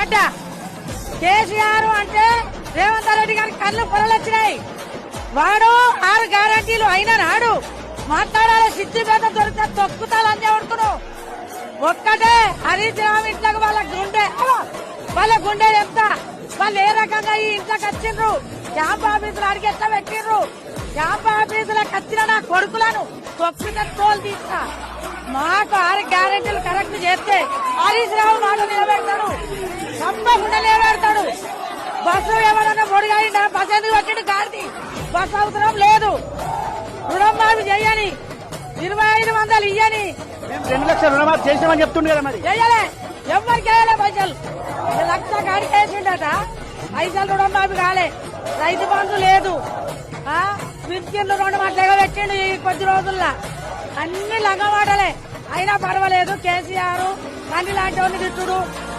మాట. కేసీఆర్ అంటే రేవంత్ రెడ్డి గారికి కళ్ళు పొరలొచ్చినాయి. వాడు 6 గ్యారంటీలు అయినా నాడు మాట్లాడాలి. సిద్ధిపేట దొరికితే తొక్కుతాలని చెబుతున్నావు. ఒక్కటే హరీష్ రావు ఇంట్లోకి వాళ్ళ గుండె ఎంత, వాళ్ళు ఏ రకంగా ఈ ఇంట్లోకి వచ్చిండ్రు, క్యాంప్ ఆఫీసులు అడిగి ఎట్లా పెట్టిండ్రు. క్యాంప్ ఆఫీసులకు వచ్చిన నా కొడుకులను తొక్కితే తోలు తీస్తా. మాకు 6 గ్యారెంటీలు కరెక్ట్ చేస్తే హరీష్ రావు మాట నిలబెడతాడు, తప్పకుండా నిలబెడతాడు. బస్సు ఎవరన్నా పొడిగాయిందా? బస్సు ఎందుకు పెట్టిండు? గాడిది బస్సు అవసరం లేదు. రుణమాఫీ చెయ్యని, 2500 ఇయ్యని. 2 లక్షల రుణమాఫీ చేసామని చెప్తుండే కదా, మరి చెయ్యలే, ఎవరికి వేయలే పైసలు. 1 లక్ష కాడికి వేసిండట, పైసలు రుణమాఫీ కాలే. రైతు బంధు లేదు, పింఛన్లు 2 మాటలుగా పెట్టిండు ఈ కొద్ది రోజుల్లో. అన్ని లంగమాటలే. అయినా పర్వాలేదు. కేసీఆర్ అన్ని లాంటి తిట్టుడు